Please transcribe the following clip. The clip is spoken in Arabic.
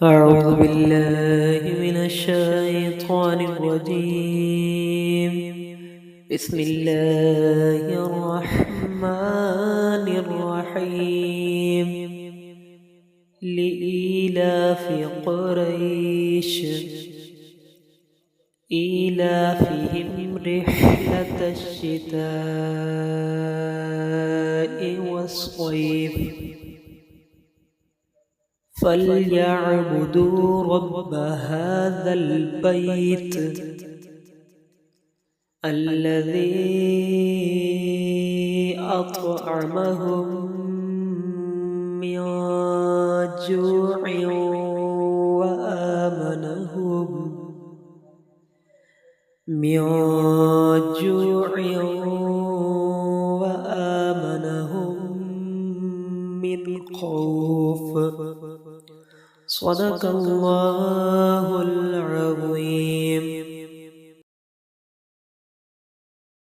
أعوذ بالله من الشيطان الرجيم. بسم الله الرحمن الرحيم. لإيلاف قريش إيلافهم رحلة الشتاء والصيف فليعبدوا رب هذا البيت الذي أطعمهم من جوع وآمنهم من خوف. صدق الله العظيم.